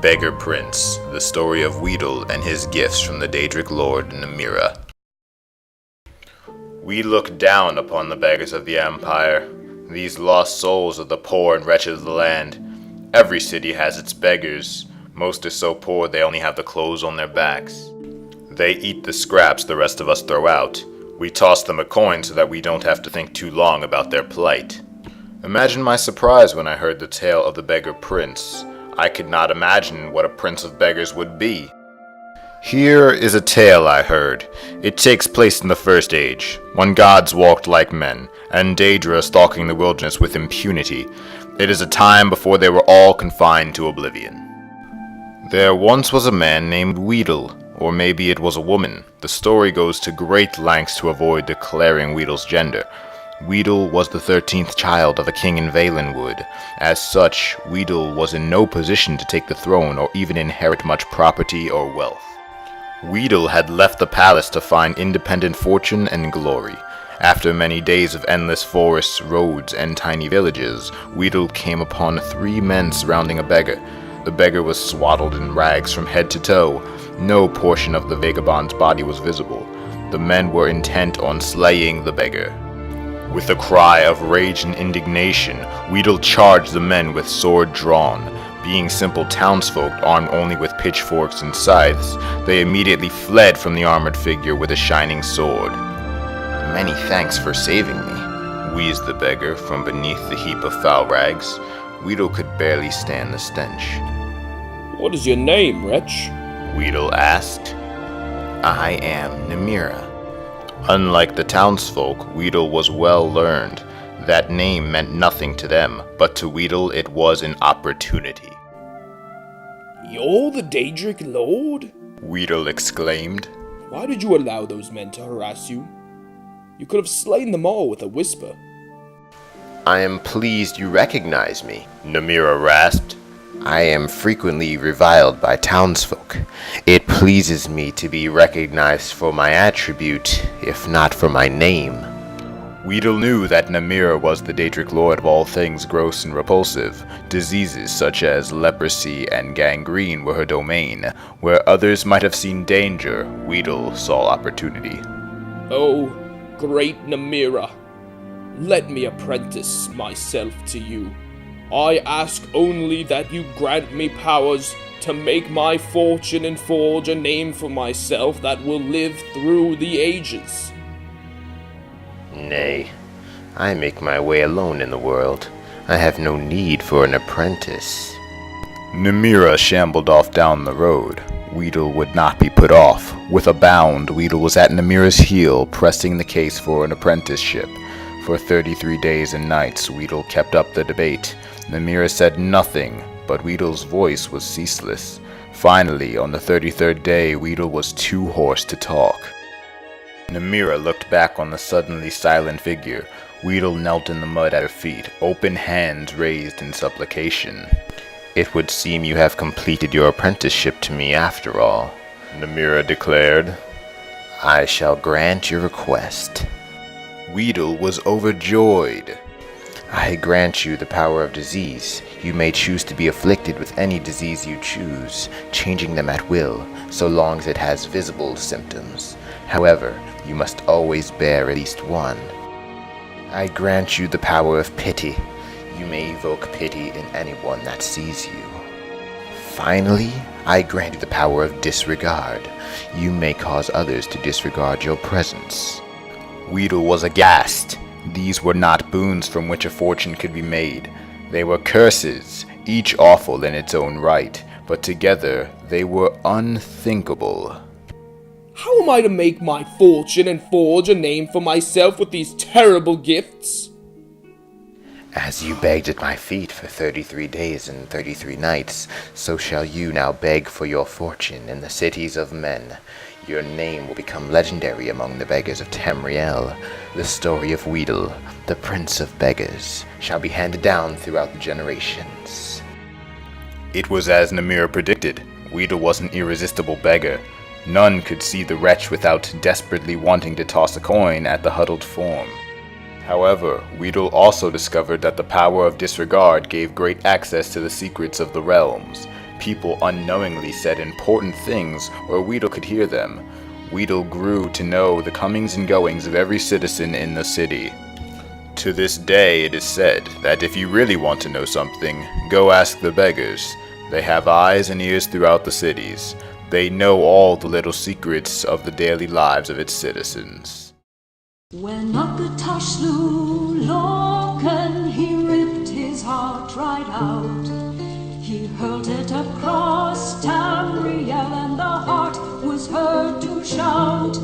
Beggar Prince, the story of Wheedle and his gifts from the Daedric Lord Namira. We look down upon the beggars of the Empire, these lost souls of the poor and wretched of the land. Every city has its beggars. Most are so poor they only have the clothes on their backs. They eat the scraps the rest of us throw out. We toss them a coin so that we don't have to think too long about their plight. Imagine my surprise when I heard the tale of the Beggar Prince. I could not imagine what a prince of beggars would be. Here is a tale I heard. It takes place in the First Age, when gods walked like men, and Daedra stalking the wilderness with impunity. It is a time before they were all confined to oblivion. There once was a man named Wheedle, or maybe it was a woman. The story goes to great lengths to avoid declaring Wheedle's gender. Wheedle was the 13th child of a king in Valenwood. As such, Wheedle was in no position to take the throne or even inherit much property or wealth. Wheedle had left the palace to find independent fortune and glory. After many days of endless forests, roads, and tiny villages, Wheedle came upon 3 men surrounding a beggar. The beggar was swaddled in rags from head to toe. No portion of the vagabond's body was visible. The men were intent on slaying the beggar. With a cry of rage and indignation, Wheedle charged the men with sword drawn. Being simple townsfolk armed only with pitchforks and scythes, they immediately fled from the armored figure with a shining sword. "Many thanks for saving me," wheezed the beggar from beneath the heap of foul rags. Wheedle could barely stand the stench. "What is your name, wretch?" Wheedle asked. "I am Namira." Unlike the townsfolk, Wheedle was well learned. That name meant nothing to them, but to Wheedle it was an opportunity. "You're the Daedric Lord?" Wheedle exclaimed. "Why did you allow those men to harass you? You could have slain them all with a whisper." "I am pleased you recognize me," Namira rasped. "I am frequently reviled by townsfolk. It pleases me to be recognized for my attribute, if not for my name." Wheedle knew that Namira was the Daedric Lord of all things gross and repulsive. Diseases such as leprosy and gangrene were her domain. Where others might have seen danger, Wheedle saw opportunity. "Oh, great Namira, let me apprentice myself to you. I ask only that you grant me powers to make my fortune and forge a name for myself that will live through the ages." "Nay, I make my way alone in the world. I have no need for an apprentice." Namira shambled off down the road. Wheedle would not be put off. With a bound, Wheedle was at Namira's heel, pressing the case for an apprenticeship. For 33 days and nights, Wheedle kept up the debate. Namira said nothing, but Wheedle's voice was ceaseless. Finally, on the 33rd day, Wheedle was too hoarse to talk. Namira looked back on the suddenly silent figure. Wheedle knelt in the mud at her feet, open hands raised in supplication. "It would seem you have completed your apprenticeship to me after all," Namira declared. "I shall grant your request." Wheedle was overjoyed. "I grant you the power of disease. You may choose to be afflicted with any disease you choose, changing them at will, so long as it has visible symptoms. However, you must always bear at least one. I grant you the power of pity. You may evoke pity in anyone that sees you. Finally, I grant you the power of disregard. You may cause others to disregard your presence." Wheedle was aghast. These were not boons from which a fortune could be made. They were curses, each awful in its own right, but together they were unthinkable. "How am I to make my fortune and forge a name for myself with these terrible gifts?" "As you begged at my feet for 33 days and 33 nights, so shall you now beg for your fortune in the cities of men. Your name will become legendary among the beggars of Tamriel. The story of Wheedle, the prince of beggars, shall be handed down throughout the generations." It was as Namira predicted. Wheedle was an irresistible beggar. None could see the wretch without desperately wanting to toss a coin at the huddled form. However, Wheedle also discovered that the power of disregard gave great access to the secrets of the realms. people unknowingly said important things where Wheedle could hear them. Wheedle grew to know the comings and goings of every citizen in the city. To this day, it is said that if you really want to know something, go ask the beggars. They have eyes and ears throughout the cities. They know all the little secrets of the daily lives of its citizens. When Ukatash slew Lorcan, he ripped his heart right out. He hurled it across Tamriel, and the heart was heard to shout,